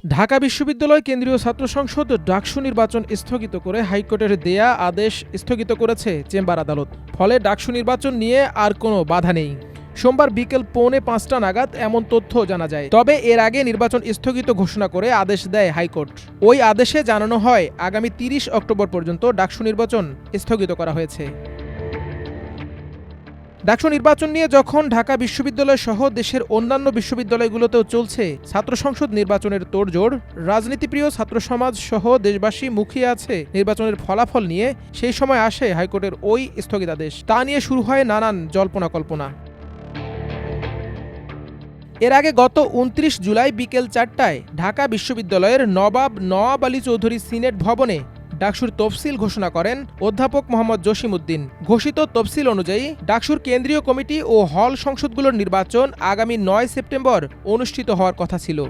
ঢাকা বিশ্ববিদ্যালয় কেন্দ্রীয় ছাত্র সংসদ ডাকসু নির্বাচন স্থগিত করে হাইকোর্টের দেয়া আদেশ স্থগিত করেছে চেম্বার আদালত। ফলে ডাকসু নির্বাচন নিয়ে আর কোনো বাধা নেই। সোমবার বিকেল 4:45 নাগাদ এমন তথ্য জানা যায়। তবে এর আগে নির্বাচন স্থগিত ঘোষণা করে আদেশ দেয় হাইকোর্ট। ওই আদেশে জানানো হয় আগামী 30 অক্টোবর পর্যন্ত ডাকসু নির্বাচন স্থগিত করা হয়েছে। ডাকসু নির্বাচন নিয়ে যখন ঢাকা বিশ্ববিদ্যালয় সহ দেশের অন্যান্য বিশ্ববিদ্যালয়গুলোতেও চলছে ছাত্র সংসদ নির্বাচনের তোড়জোড়, রাজনীতিপ্রিয় ছাত্র সমাজ সহ দেশবাসী মুখিয়ে আছে নির্বাচনের ফলাফল নিয়ে, সেই সময় আসে হাইকোর্টের ওই স্থগিতাদেশ। তা নিয়ে শুরু হয় নানান জল্পনা কল্পনা। এর আগে গত 29 জুলাই বিকেল 4টায় ঢাকা বিশ্ববিদ্যালয়ের নবাব নওয়াব আলী চৌধুরী সিনেট ভবনে ডাকসুর তফসিল ঘোষণা করেন অধ্যাপক মোহাম্মদ জসিমউদ্দিন। ঘোষিত তফসিল অনুযায়ী ডাকসুর কেন্দ্রীয় কমিটি ও হল সংসদগুলোর নির্বাচন আগামী 9 সেপ্টেম্বর অনুষ্ঠিত হওয়ার কথা ছিল।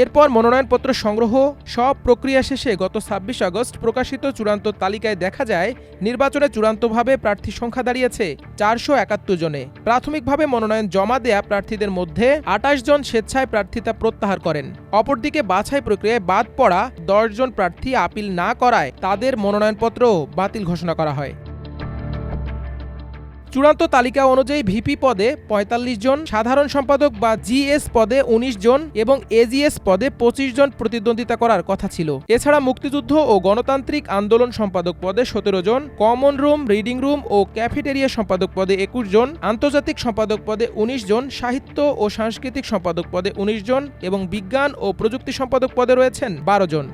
এরপর মনোনয়নপত্র সংগ্রহ সব প্রক্রিয়া শেষে গত 26 আগস্ট প্রকাশিত চূড়ান্ত তালিকায় দেখা যায় নির্বাচনে চূড়ান্তভাবে প্রার্থী সংখ্যা দাঁড়িয়েছে 471 জনে। প্রাথমিকভাবে মনোনয়ন জমা দেয়া প্রার্থীদের মধ্যে 28 জন স্বেচ্ছায় প্রার্থিতা প্রত্যাহার করেন। অপরদিকে বাছাই প্রক্রিয়ায় বাদ পড়া 10 জন প্রার্থী আপিল না করায় তাদের মনোনয়নপত্র বাতিল ঘোষণা করা হয়। চূড়ান্ত তালিকা অনুযায়ী ভিপি পদে 45 জন, সাধারণ সম্পাদক বা জিএস পদে 19 জন এবং এজিএস পদে 25 জন প্রতিদ্বন্দ্বিতা করার কথা ছিল। এছাড়া মুক্তিযুদ্ধ ও গণতান্ত্রিক আন্দোলন সম্পাদক পদে 17 জন, কমন রুম, রিডিং রুম ও ক্যাফেটেরিয়া সম্পাদক পদে 21 জন, আন্তর্জাতিক সম্পাদক পদে 19 জন, সাহিত্য ও সাংস্কৃতিক সম্পাদক পদে 19 জন এবং বিজ্ঞান ও প্রযুক্তি সম্পাদক পদে রয়েছেন 12 জন।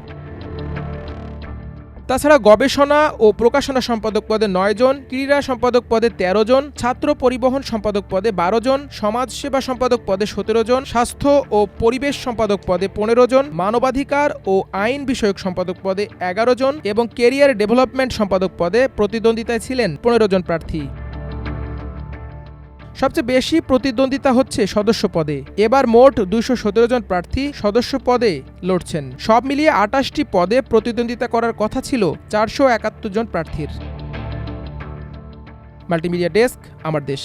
তাছাড়া গবেষণা ও প্রকাশনা সম্পাদক পদে 9 জন, ক্রীড়া সম্পাদক পদে 13 জন, ছাত্র পরিবহন সম্পাদক পদে 12 জন, সমাজসেবা সম্পাদক পদে 17 জন, স্বাস্থ্য ও পরিবেশ সম্পাদক পদে 15 জন, মানবাধিকার ও আইন বিষয়ক সম্পাদক পদে 11 জন এবং ক্যারিয়ার ডেভেলপমেন্ট সম্পাদক পদে প্রতিদ্বন্দ্বিতায় ছিলেন 15 জন প্রার্থী। সবচেয়ে বেশি প্রতিদ্বন্দ্বিতা হচ্ছে সদস্য পদে। এবার মোট 217 জন প্রার্থী সদস্য পদে লড়ছেন। সব মিলিয়ে 28টি পদে প্রতিদ্বন্দ্বিতা করার কথা ছিল 471 জন প্রার্থীর। মাল্টিমিডিয়া ডেস্ক, আমার দেশ।